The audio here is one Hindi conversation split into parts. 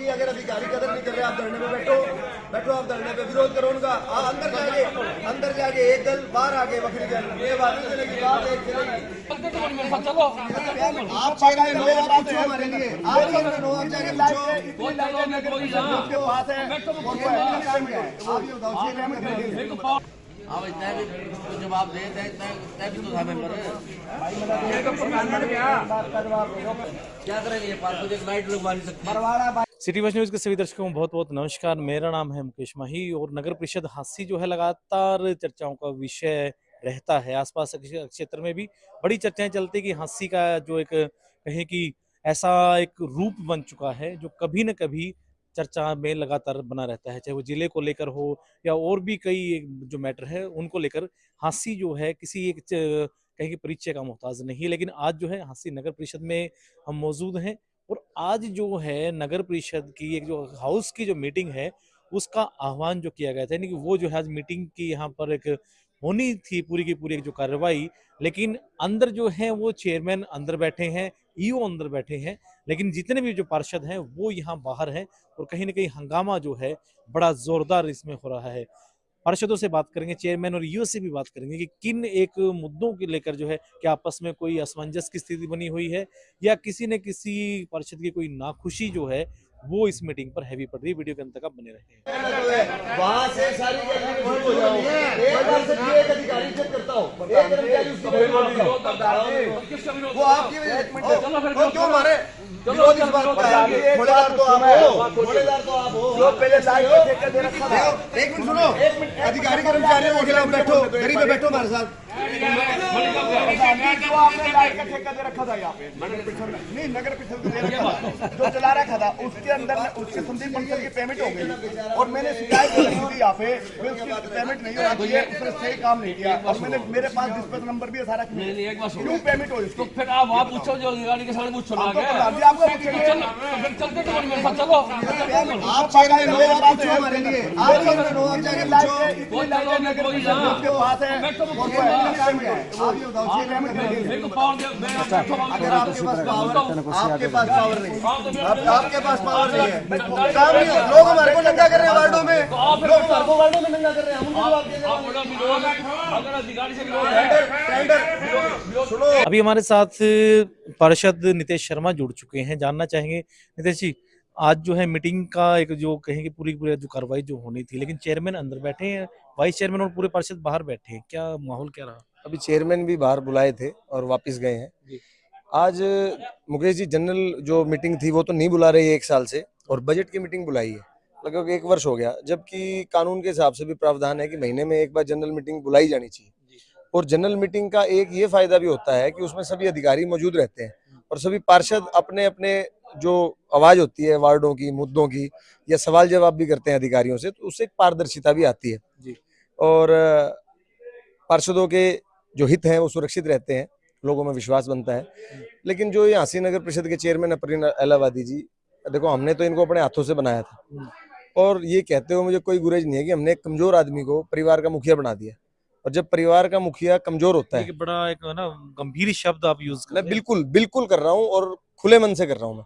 नहीं, अगर अधिकारी कदर नहीं कर रहे आप धरने पे बैठो, आप धरने पे विरोध करो उनका। अंदर जाके एक दल, बाहर आके बकरी दल, ये बात नहीं चलेगी, बात एक चलेगी। आप हमारे लिए आप जाके पूछो। हाँ इतना भी तो जवाब दे, इतना भी तो था मेंबर क्या करेंगे, ये पार्क एक लाइट लगवा नहीं सकते। सिटी वॉच न्यूज के सभी दर्शकों को बहुत बहुत नमस्कार। मेरा नाम है मुकेश माही और नगर परिषद हांसी जो है लगातार चर्चाओं का विषय रहता है। आसपास क्षेत्र में भी बड़ी चर्चाएं चलती कि हांसी का जो एक कहें कि ऐसा एक रूप बन चुका है जो कभी न कभी चर्चा में लगातार बना रहता है, चाहे वो जिले को लेकर हो या और भी कई जो मैटर है उनको लेकर। हांसी जो है किसी एक कहीं की परिचय का मोहताज नहीं, लेकिन आज जो है हांसी नगर परिषद में हम मौजूद हैं और आज जो है नगर परिषद की एक जो हाउस की जो मीटिंग है उसका आह्वान जो किया गया था, यानी कि वो जो है आज मीटिंग की यहाँ पर एक होनी थी पूरी की पूरी एक जो कार्रवाई, लेकिन अंदर जो है वो चेयरमैन अंदर बैठे हैं, ईओ अंदर बैठे हैं, लेकिन जितने भी जो पार्षद हैं वो यहाँ बाहर हैं और कहीं ना कहीं हंगामा जो है बड़ा जोरदार इसमें हो रहा है। पार्षदों से बात करेंगे, चेयरमैन और ईओ से भी बात करेंगे कि किन एक मुद्दों के लेकर जो है क्या आपस में कोई असमंजस की स्थिति बनी हुई है या किसी न किसी पार्षद की कोई नाखुशी जो है वो इस मीटिंग पर हैवी पड़ रही है। वीडियो के अंत तक आप बने रहे। वहां से सारी हो जाओ, एक बार से एक अधिकारी चेक करता हो, एक कर्मचारी उसको वो आपकी वजह क्यों मारे विरोध इस बात का है। ठेकेदार तो आप हो, पहले लाइट ठेका दे रखा था। एक मिनट सुनो, अधिकारी कर्मचारियों के खिलाफ बैठो, गरीब पे बैठो हमारे साथ। आपने लाइट का ठेका दे रखा था यहाँ पे नहीं, नगर परिषद जो चला रखा था उसके अंदर उसके संदीप बंसल की पेमेंट हो गई और मैंने शिकायत की थी यहाँ पे, उसकी पेमेंट नहीं हो रही है, उसने सही काम नहीं किया और मैंने मेरे पास डिस्पैच नंबर भी है सारा, क्यों पेमेंट हो इसकी? फिर आप वहाँ पूछो जो गाड़ी के सामने पूछो ना, आपको चलते तो मेरे साथ चलो, आप हमारे लिए आपके पास पावर नहीं, आपके पास पावर नहीं है। लोग हमारे को नंगा कर रहे हैं वार्डों में, लोग हमारे को वार्डों में नंगा कर रहे हैं। अभी हमारे साथ पार्षद नितेश शर्मा जुड़ चुके हैं, जानना चाहेंगे नितेश जी आज जो है मीटिंग का एक जो कहेंगे पूरी जो कार्रवाई जो होनी थी, लेकिन चेयरमैन अंदर बैठे हैं, वाइस चेयरमैन और पूरे पार्षद बाहर बैठे हैं, क्या माहौल क्या रहा? अभी चेयरमैन भी बाहर बुलाए थे और वापस गए हैं। आज मुकेश जी जनरल जो मीटिंग थी वो तो नहीं बुला रही है 1 साल से, और बजट की मीटिंग बुलाई है लगभग 1 वर्ष हो गया, जबकि कानून के हिसाब से भी प्रावधान है कि महीने में 1 बार जनरल मीटिंग बुलाई जानी चाहिए। और जनरल मीटिंग का एक ये फायदा भी होता है कि उसमें सभी अधिकारी मौजूद रहते हैं और सभी पार्षद अपने अपने जो आवाज होती है वार्डों की, मुद्दों की, या सवाल जवाब भी करते हैं अधिकारियों से, तो उससे एक पारदर्शिता भी आती है जी। और पार्षदों के जो हित हैं वो सुरक्षित रहते हैं, लोगों में विश्वास बनता है। लेकिन जो ये हांसी नगर परिषद के चेयरमैन अपरीन अलाहाबादी जी, देखो हमने तो इनको अपने हाथों से बनाया था और ये कहते हुए मुझे कोई गुरेज नहीं है कि हमने एक कमजोर आदमी को परिवार का मुखिया बना दिया। और जब परिवार का मुखिया कमजोर होता है, बड़ा एक ना गंभीर शब्द आप यूज कर, मैं बिल्कुल कर रहा हूँ और खुले मन से कर रहा हूँ मैं,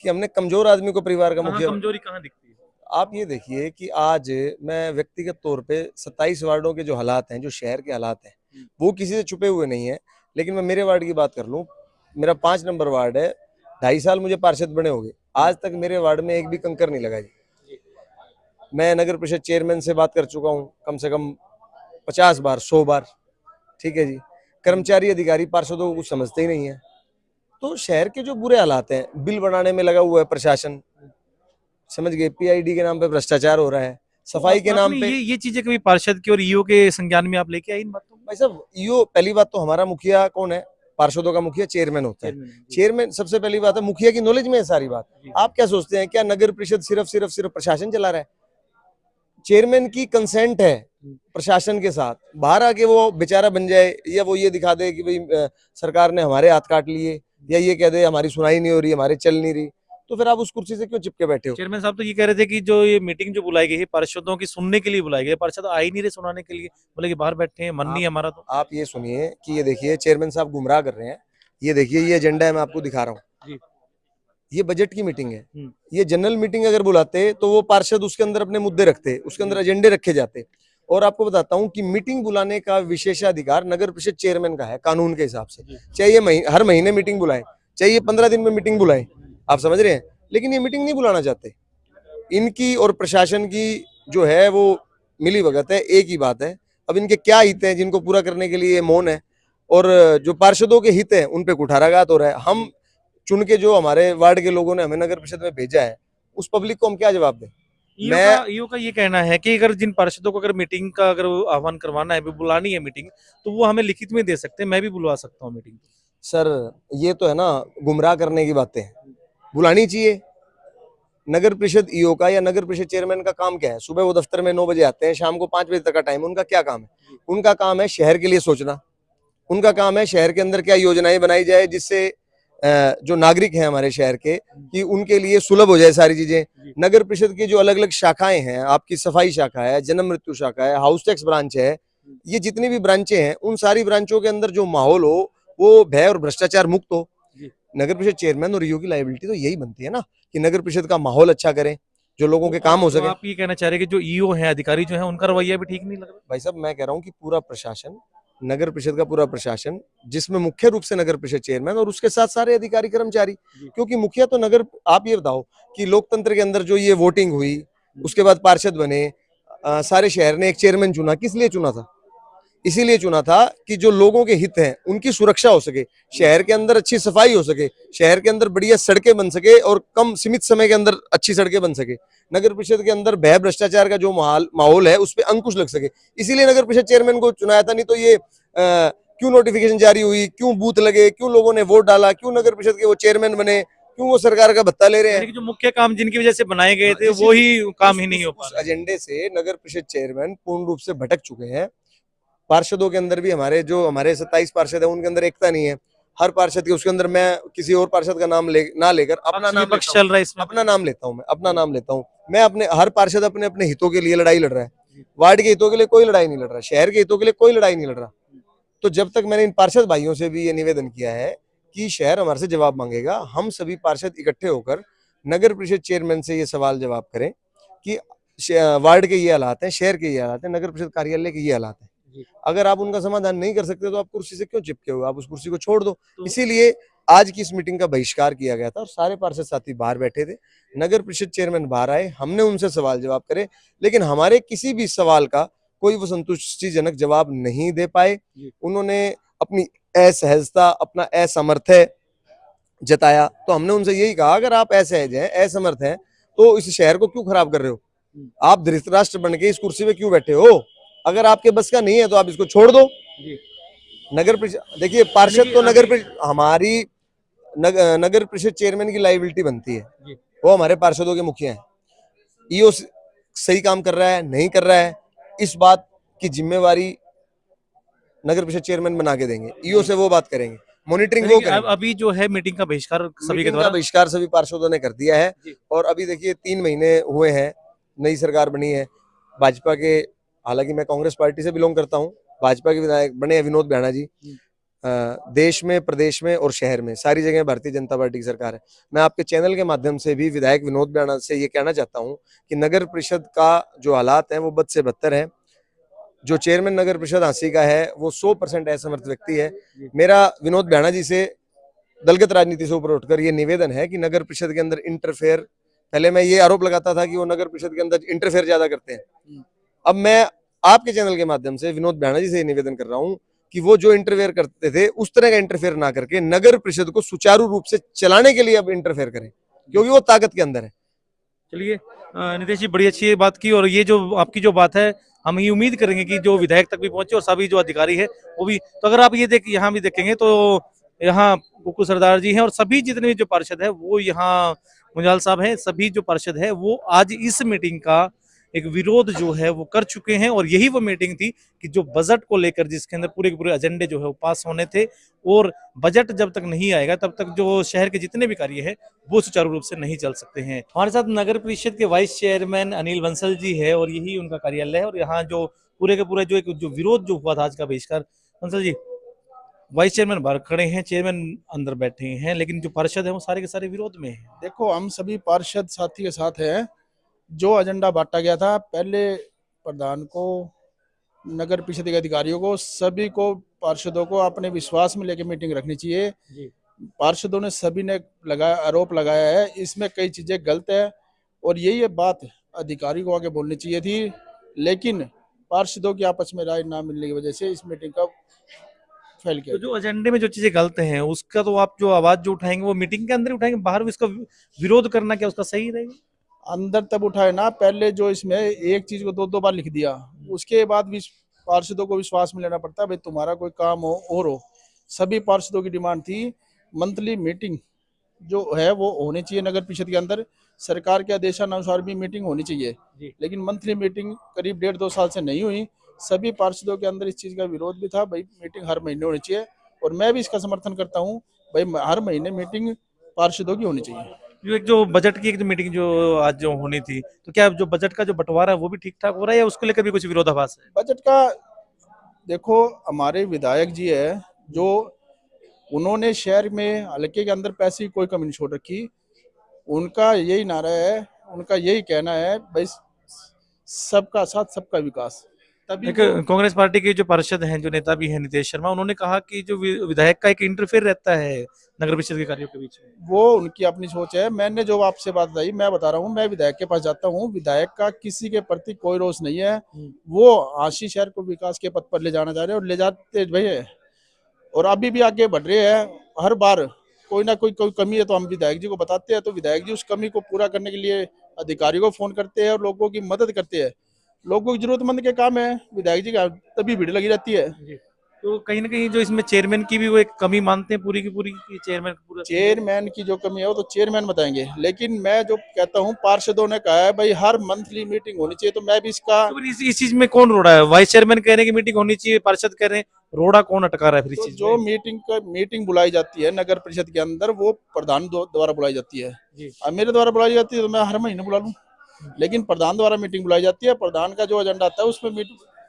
कि हमने कमजोर आदमी को परिवार का मुखिया। कमजोरी कहाँ दिखती है? आप ये देखिए कि आज मैं व्यक्तिगत तौर पे 27 वार्डों के जो हालात हैं, जो शहर के हालात हैं, वो किसी से छुपे हुए नहीं है। लेकिन मैं मेरे वार्ड की बात कर लूं, मेरा 5 नंबर वार्ड है, 2.5 साल मुझे पार्षद बने हो गए, आज तक मेरे वार्ड में एक भी कंकर नहीं लगा जी। मैं नगर परिषद चेयरमैन से बात कर चुका हूँ कम से कम 50 बार 100 बार, ठीक है जी। कर्मचारी अधिकारी पार्षदों को कुछ समझते ही नहीं है। तो शहर के जो बुरे हालात हैं, बिल बनाने में लगा हुआ है प्रशासन, समझ गए, पीआईडी के नाम पे भ्रष्टाचार हो रहा है, सफाई के नाम पे। ये चीजें कभी पार्षद की और ईओ के संज्ञान में आप लेके आई इन बातों? भाई साहब, ईओ पहली बात तो हमारा मुखिया कौन है? पार्षदों का मुखिया चेयरमैन होता है। चेयरमैन सबसे पहली बात है, मुखिया की नॉलेज में है सारी बात। आप क्या सोचते हैं, क्या नगर परिषद सिर्फ प्रशासन चला रहा है? चेयरमैन की कंसेंट है प्रशासन के साथ, बाहर आके वो बेचारा बन जाए या वो ये दिखा दे कि भाई सरकार ने हमारे हाथ काट लिए, या ये कह दे हमारी सुनाई नहीं हो रही, हमारे चल नहीं रही, तो फिर आप उस कुर्सी से क्यों चिपके बैठे हो? चेयरमैन साहब तो ये कह रहे थे कि जो ये मीटिंग जो बुलाई गई है पार्षदों की सुनने के लिए बुलाई गई है, पार्षद आ ही नहीं रहे सुनाने के लिए, बोले कि बाहर बैठे हैं, मन नहीं हमारा। तो आप ये सुनिए कि ये देखिए चेयरमैन साहब गुमराह कर रहे हैं, ये देखिए ये एजेंडा है, मैं आपको दिखा रहा हूँ। ये बजट की मीटिंग है। ये जनरल मीटिंग अगर बुलाते तो वो पार्षद उसके अंदर अपने मुद्दे रखते, उसके अंदर एजेंडे रखे जाते। और आपको बताता हूं कि मीटिंग बुलाने का विशेषाधिकार नगर परिषद चेयरमैन का है कानून के हिसाब से। चाहे ये हर महीने मीटिंग बुलाए, चाहे ये 15 दिन में मीटिंग बुलाए, आप समझ रहे हैं, लेकिन ये मीटिंग नहीं बुलाना चाहते। इनकी और प्रशासन की जो है वो मिली भगत है, एक ही बात है। अब इनके क्या हित हैं जिनको पूरा करने के लिए मौन है, और जो पार्षदों के हित हैं उन पे कुठाराघात हो रहा है। हम चुन के जो हमारे वार्ड के लोगों ने हमें नगर परिषद में भेजा है, उस पब्लिक को हम क्या जवाब दें? ईओ का ये कहना है कि अगर जिन पार्षदों को अगर मीटिंग का अगर आह्वान करवाना है, बुलानी है मीटिंग, तो वो हमें लिखित में दे सकते हैं, मैं भी बुलवा सकता हूँ मीटिंग। सर ये तो है ना गुमराह करने की बातें हैं। बुलानी चाहिए। नगर परिषद ईओ का या नगर परिषद चेयरमैन का काम क्या है? सुबह वो दफ्तर में 9 बजे आते हैं, शाम को 5 बजे तक का टाइम। उनका क्या काम है? उनका काम है शहर के लिए सोचना। उनका काम है शहर के अंदर क्या योजनाएं बनाई जाए जिससे जो नागरिक हैं हमारे शहर के, कि उनके लिए सुलभ हो जाए सारी चीजें। नगर परिषद की जो अलग अलग शाखाएं हैं, आपकी सफाई शाखा है, जन्म मृत्यु शाखा है, हाउस टैक्स ब्रांच है, ये जितनी भी ब्रांचें हैं, उन सारी ब्रांचों के अंदर जो माहौल हो वो भय और भ्रष्टाचार मुक्त हो। नगर परिषद चेयरमैन और ईओ की लायबिलिटी तो यही बनती है ना, कि नगर परिषद का माहौल अच्छा करें, जो लोगों के काम हो सके। आप ये कहना चाह रहे हैं कि जो ईओ है, अधिकारी जो है, उनका रवैया भी ठीक नहीं लग रहा? भाई साहब मैं कह रहा हूँ कि पूरा प्रशासन, नगर परिषद का पूरा प्रशासन, जिसमें मुख्य रूप से नगर परिषद चेयरमैन और उसके साथ सारे अधिकारी कर्मचारी, क्योंकि मुखिया तो नगर, आप ये बताओ कि लोकतंत्र के अंदर जो ये वोटिंग हुई, उसके बाद पार्षद बने, सारे शहर ने एक चेयरमैन चुना, किस लिए चुना था? इसीलिए चुना था कि जो लोगों के हित हैं उनकी सुरक्षा हो सके, शहर के अंदर अच्छी सफाई हो सके, शहर के अंदर बढ़िया सड़कें बन सके और कम सीमित समय के अंदर अच्छी सड़कें बन सके, नगर परिषद के अंदर भय भ्रष्टाचार का जो माहौल है उस पर अंकुश लग सके। इसीलिए नगर परिषद चेयरमैन को चुनाया था। नहीं तो ये क्यों नोटिफिकेशन जारी हुई, क्यों बूथ लगे, क्यों लोगों ने वोट डाला, क्यों नगर परिषद के वो चेयरमैन बने, क्यों वो सरकार का भत्ता ले रहे हैं? जो मुख्य काम जिनकी वजह से बनाए गए थे वो ही काम ही नहीं हो पा रहा। एजेंडे से नगर परिषद चेयरमैन पूर्ण रूप से भटक चुके हैं। पार्षदों के अंदर भी हमारे 27 पार्षद है, उनके अंदर एकता नहीं है। हर पार्षद के उसके अंदर, मैं किसी और पार्षद का नाम ना लेकर अपना नाम चल रहा है इसमें, अपना नाम लेता हूं, मैं अपना नाम लेता हूं। मैं अपने, हर पार्षद अपने अपने हितों के लिए लड़ाई लड़ रहा है। वार्ड के हितों के लिए कोई लड़ाई नहीं लड़ रहा, शहर के हितों के लिए कोई लड़ाई नहीं लड़ रहा। तो जब तक, मैंने इन पार्षद भाइयों से भी ये निवेदन किया है कि शहर हमारे से जवाब मांगेगा, हम सभी पार्षद इकट्ठे होकर नगर परिषद चेयरमैन से ये सवाल जवाब करें कि वार्ड के ये हालात हैं, शहर के ये हालात हैं, नगर परिषद कार्यालय के ये हालात हैं। अगर आप उनका समाधान नहीं कर सकते तो आप कुर्सी से क्यों चिपके हो? आप उस कुर्सी को छोड़ दो। इसीलिए आज की इस मीटिंग का बहिष्कार किया गया था और सारे पार्षद साथी बाहर बैठे थे। नगर परिषद चेयरमैन बाहर आए, हमने उनसे सवाल जवाब करे, लेकिन हमारे किसी भी सवाल का कोई वो संतुष्टिजनक जवाब नहीं दे पाए। उन्होंने अपनी असहजता, अपना असमर्थय जताया। तो हमने उनसे यही कहा, अगर आप असहज हैं, असमर्थ हैं, तो इस शहर को क्यों खराब कर रहे हो? आप धृतराष्ट्र बन के इस कुर्सी पे क्यों बैठे हो? अगर आपके बस का नहीं है तो आप इसको छोड़ दो। नगर परिषद, देखिए पार्षद तो नगर परिषद, हमारी नगर परिषद चेयरमैन की लायबिलिटी बनती है, वो हमारे पार्षदों के मुखिया हैं। ईओ सही काम कर रहा है, नहीं कर रहा है, इस बात की जिम्मेवारी नगर परिषद चेयरमैन बना के देंगे। ईओ से वो बात करेंगे, मॉनिटरिंग वो करेंगे। अभी जो है मीटिंग का बहिष्कार सभी के द्वारा, बहिष्कार सभी पार्षदों ने कर दिया है। और अभी देखिए 3 महीने हुए हैं, नई सरकार बनी है भाजपा के, हालांकि मैं कांग्रेस पार्टी से बिलोंग करता हूं, भाजपा के विधायक बने हैं विनोद बियाणा जी। देश में, प्रदेश में और शहर में सारी जगह भारतीय जनता पार्टी की सरकार है। मैं आपके चैनल के माध्यम से भी विधायक विनोद बियाणा से ये कहना चाहता हूं कि नगर परिषद का जो हालात है वो बद से बदतर है। जो चेयरमैन नगर परिषद हांसी का है वो 100% असमर्थ व्यक्ति है। मेरा विनोद बियाणा जी से दलगत राजनीति से ऊपर उठकर ये निवेदन है कि नगर परिषद के अंदर इंटरफेयर, पहले मैं ये आरोप लगाता था कि वो नगर परिषद के अंदर इंटरफेयर ज्यादा करते हैं, अब मैं आपके चैनल के माध्यम से विनोद बियाणा जी से निवेदन कर रहा हूं कि वो जो इंटरफेयर करते थे उस तरह का इंटरफेयर ना करके नगर परिषद को सुचारू रूप से चलाने के लिए अब इंटरफेयर करें, क्योंकि वो ताकत के अंदर है। चलिए नितेश जी, बड़ी अच्छी बात की, और ये जो आपकी जो बात है, हम ये उम्मीद करेंगे कि जो विधायक तक भी पहुंचे और सभी जो अधिकारी है वो भी। तो अगर आप ये यहाँ भी देखेंगे तो यहाँ कुकू सरदार जी हैं और सभी जितने भी जो पार्षद है वो यहाँ, मुंजाल साहब हैं, सभी जो पार्षद है वो आज इस मीटिंग का एक विरोध जो है वो कर चुके हैं। और यही वो मीटिंग थी कि जो बजट को लेकर, जिसके अंदर पूरे के पूरे एजेंडे जो है वो पास होने थे, और बजट जब तक नहीं आएगा तब तक जो शहर के जितने भी कार्य है वो सुचारू रूप से नहीं चल सकते हैं। हमारे साथ नगर परिषद के वाइस चेयरमैन अनिल बंसल जी है और यही उनका कार्यालय है। और यहाँ जो पूरे के पूरे जो एक जो विरोध जो हुआ था आज का बहिष्कार, बंसल जी वाइस चेयरमैन बाहर खड़े हैं, चेयरमैन अंदर बैठे हैं, लेकिन जो पार्षद है वो सारे के सारे विरोध में हैं। देखो, हम सभी पार्षद साथी के साथ हैं। जो एजेंडा बांटा गया था, पहले प्रधान को, नगर परिषद के अधिकारियों को, सभी को, पार्षदों को अपने विश्वास में लेकर मीटिंग रखनी चाहिए। पार्षदों ने सभी ने आरोप लगाया है, इसमें कई चीजें गलत है और यही बात अधिकारी को आगे बोलनी चाहिए थी, लेकिन पार्षदों की आपस में राय ना मिलने की वजह से इस मीटिंग का फेल किया। तो जो एजेंडे में जो चीजें गलत हैं उसका तो आप जो आवाज जो उठाएंगे वो मीटिंग के अंदर ही उठाएंगे, बाहर भी इसका विरोध करना क्या उसका सही रहेगा? अंदर तब उठाए ना, पहले जो इसमें एक चीज को 2-2 बार लिख दिया, उसके बाद भी पार्षदों को विश्वास में लेना पड़ता है। भाई तुम्हारा कोई काम हो और हो, सभी पार्षदों की डिमांड थी मंथली मीटिंग जो है वो होनी चाहिए नगर परिषद के अंदर। सरकार के आदेशानुसार भी मीटिंग होनी चाहिए, लेकिन मंथली मीटिंग करीब 1.5-2 साल से नहीं हुई। सभी पार्षदों के अंदर इस चीज का विरोध भी था, भाई मीटिंग हर महीने होनी चाहिए, और मैं भी इसका समर्थन करता हूँ, भाई हर महीने मीटिंग पार्षदों की होनी चाहिए। जो बजट की एक जो मीटिंग जो आज जो होनी थी, तो क्या जो बजट का जो बंटवारा है वो भी ठीक ठाक हो रहा है या उसको लेकर भी कुछ विरोधाभास है? बजट का देखो, हमारे विधायक जी है जो, उन्होंने शहर में हल्के के अंदर पैसे की कोई कमी नहीं छोड़ रखी। उनका यही नारा है, उनका यही कहना है, भाई सबका साथ सबका विकास। तभी एक कांग्रेस पार्टी के जो पार्षद हैं, जो नेता भी हैं नितेश शर्मा, उन्होंने कहा कि जो विधायक का एक इंटरफेयर रहता है नगर परिषद के कार्यों के बीच में। वो उनकी अपनी सोच है। मैंने जो आपसे बात बताई, मैं बता रहा हूँ, मैं विधायक के पास जाता हूँ, विधायक का किसी के प्रति कोई रोष नहीं है। वो आशीष शहर को विकास के पथ पर ले जाना चाह रहे हैं और ले जाते भाई है, और अभी भी आगे बढ़ रहे हैं। हर बार कोई ना कोई कमी है तो हम विधायक जी को बताते हैं, तो विधायक जी उस कमी को पूरा करने के लिए अधिकारी को फोन करते हैं और लोगों की मदद करते हैं। लोगों की जरूरतमंद के काम है, विधायक जी का तभी भीड़ लगी रहती है। तो कहीं ना कहीं जो इसमें चेयरमैन की भी वो एक कमी मानते हैं पूरी की पूरी, कि चेयरमैन पूरा चेयरमैन की जो कमी है वो तो चेयरमैन बताएंगे, लेकिन मैं जो कहता हूँ, पार्षदों ने कहा है भाई हर मंथली मीटिंग होनी चाहिए, तो मैं भी इसका, तो फिर इस चीज में कौन रोड़ा है? वाइस चेयरमैन कह रहे हैं कि मीटिंग होनी चाहिए, पार्षद कह रहे हैं, रोड़ा कौन अटका रहा है फिर इस तो चीज जो में? मीटिंग बुलाई जाती है नगर परिषद के अंदर, वो प्रधान द्वारा बुलाई जाती है। जी। अब मेरे द्वारा बुलाई जाती है तो मैं हर महीने बुला लूं, लेकिन प्रधान द्वारा मीटिंग बुलाई जाती है। प्रधान का जो एजेंडा आता है उसमें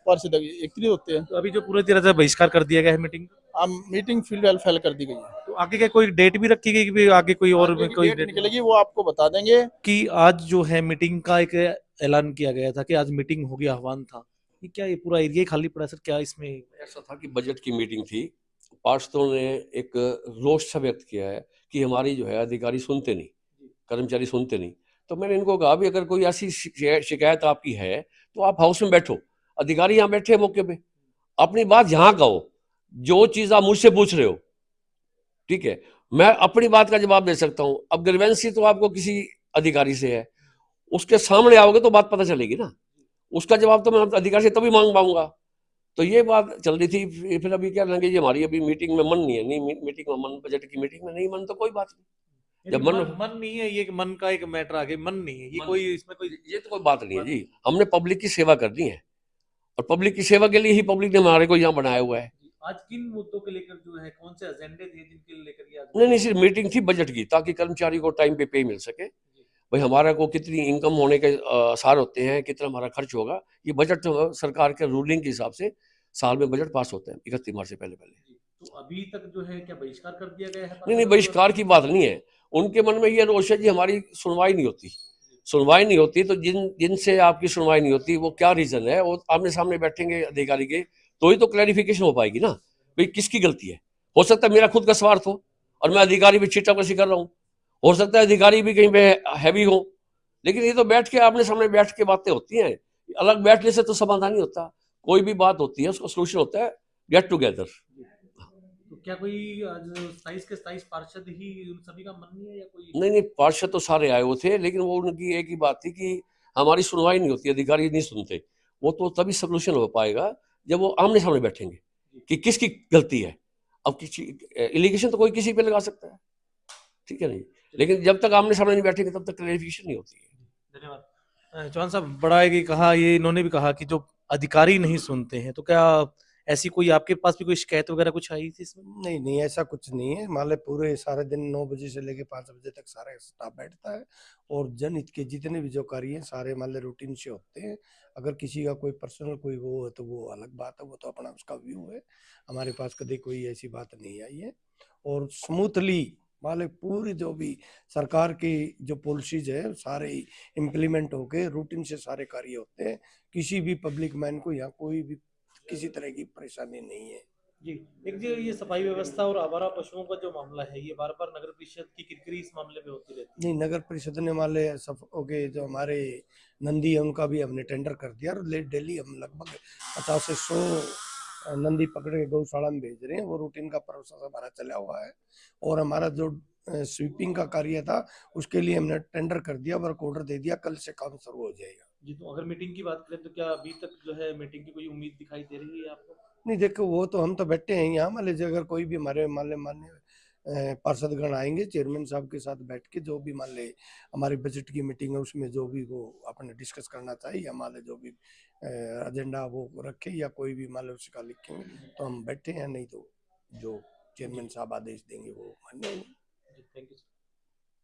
पार्षद एकत्रित होते हैं। तो अभी जो पूरी तरह से बहिष्कार कर दिया गया है मीटिंग, अब मीटिंग फेल कर दी गई है। तो आगे क्या कोई डेट भी रखी गई कि भी आगे कोई और आगे की कोई डेट डेट निकलेगी, वो आपको बता देंगे। कि आज जो है मीटिंग का एक ऐलान किया गया था कि आज मीटिंग होगी, आह्वान था, कि क्या ये पूरा एरिया खाली पड़ा सर? क्या इसमें ऐसा था कि बजट की मीटिंग थी, पार्षदों ने एक रोष सा व्यक्त किया है कि हमारी जो है अधिकारी सुनते नहीं, कर्मचारी सुनते नहीं। तो मैंने इनको कहा भी अगर कोई ऐसी शिकायत आपकी है तो आप हाउस में बैठो, अधिकारी यहाँ बैठे मौके पे, अपनी बात यहाँ कहो, जो चीज आप मुझसे पूछ रहे हो, ठीक है, मैं अपनी बात का जवाब दे सकता हूँ। अब ग्रीवेंसी तो आपको किसी अधिकारी से है, उसके सामने आओगे तो बात पता चलेगी ना, उसका जवाब तो मैं अधिकारी से तभी मांग पाऊंगा। तो ये बात चल रही थी। फिर अभी क्या लगे, हमारी अभी मीटिंग में मन नहीं है, नहीं मीटिंग में मन, बजट की मीटिंग में नहीं मन, तो कोई बात नहीं। जब मन नहीं है, ये मन का एक मैटर आ गया, मन नहीं है ये, कोई इसमें कोई ये तो कोई बात नहीं है जी। हमने पब्लिक की सेवा करनी है और पब्लिक की सेवा के लिए ही पब्लिक ने हमारे को यहाँ बनाया हुआ है। आज किन मुद्दों के लेकर जो है, कौन से एजेंडे थे जिनके लेकर ये नहीं, सिर्फ मीटिंग थी बजट की, ताकि कर्मचारी को टाइम पे मिल सके। भाई हमारा को कितनी इनकम होने के आसार होते हैं, कितना हमारा खर्च होगा, ये बजट तो सरकार के रूलिंग के हिसाब से साल में बजट पास होते हैं 31 मार्च से पहले। तो अभी तक जो है क्या बहिष्कार कर दिया गया है? नहीं, बहिष्कार की बात नहीं है। उनके मन में ये रोष है जी हमारी सुनवाई नहीं होती। तो जिनसे आपकी सुनवाई नहीं होती, वो क्या रीजन है, वो आमने सामने बैठेंगे अधिकारी के, तो ही तो क्लैरिफिकेशन हो पाएगी ना, भाई किसकी गलती है। हो सकता है मेरा खुद का स्वार्थ हो और मैं अधिकारी भी चीटाकशी कर रहा हूँ, हो सकता है अधिकारी भी कहीं पे हैवी हो, लेकिन ये तो बैठ के आमने सामने बैठ के बातें होती हैं। अलग बैठने से तो समाधान नहीं होता, कोई भी बात होती है उसका सोल्यूशन होता है गेट टुगेदर। तो क्या कोई आज 27 के 27 पार्षद ही उन सभी का मन नहीं है या कोई? नहीं, पार्षद तो सारे आए हुए थे, लेकिन वो उनकी एक ही बात थी कि हमारी सुनवाई नहीं होती, अधिकारी नहीं सुनते। वो तो तभी सोल्यूशन हो पाएगा जब वो आमने सामने बैठेंगे कि किसकी गलती है। अब किसी एलिगेशन तो कोई किसी पे लगा सकता है, ठीक है नहीं, लेकिन जब तक आमने सामने नहीं बैठेंगे तब तक क्लैरिफिकेशन नहीं होती है। धन्यवाद। चौहान साहब, बड़ा है कि कहा, ये इन्होंने भी कहा कि जो अधिकारी नहीं सुनते हैं, तो क्या ऐसी कोई आपके पास भी कोई शिकायत वगैरह कुछ आई थी इसमें? नहीं नहीं, ऐसा कुछ नहीं है। मान ले पूरे सारे दिन 9 बजे से लेके 5 बजे तक सारा स्टाफ बैठता है और जनहित के जितने भी जो कार्य हैं सारे मान ले रूटीन से होते हैं। अगर किसी का कोई पर्सनल कोई वो है तो वो अलग बात है, वो तो अपना उसका व्यू है। हमारे पास कभी कोई ऐसी बात नहीं आई है और स्मूथली मान ले पूरी जो भी सरकार की जो पॉलिसीज है सारे इम्प्लीमेंट होके रूटीन से सारे कार्य होते हैं। किसी भी पब्लिक मैन को यहाँ कोई भी किसी तरह की परेशानी नहीं है। जी, एक जो ये सफाई व्यवस्था और आवारा पशुओं का जो मामला है, ये बार-बार नगर परिषद की किरकिरी इस मामले में होती रहती है। नहीं, नगर परिषद ने मान ले सब ओके जो हमारे नंदी है उनका भी हमने टेंडर कर दिया और डेली हम लगभग 50 से 100 नंदी पकड़ के गौशाला में भेज रहे हैं। वो रूटीन का प्रोसेस हमारा चला हुआ है और हमारा जो स्वीपिंग का कार्य था उसके लिए हमने टेंडर कर दिया, वर्क ऑर्डर दे दिया, कल से काम शुरू हो जाएगा। जी, तो अगर मीटिंग की बात करें तो क्या अभी तक जो है मीटिंग की कोई उम्मीद दिखाई दे रही है आपको? नहीं देखो, वो तो हम तो बैठे हैं यहाँ। मान लीजिए अगर कोई भी हमारे मान्य पार्षदगण आएंगे चेयरमैन साहब के साथ बैठ के जो भी मान ले हमारी बजट की मीटिंग है उसमें जो भी वो अपने डिस्कस करना चाहिए या मान ले जो भी एजेंडा वो रखे या कोई भी मान लो उसका लिखेंगे तो हम बैठे हैं, नहीं तो जो चेयरमैन साहब आदेश देंगे वो मान्य होंगे। Thank you.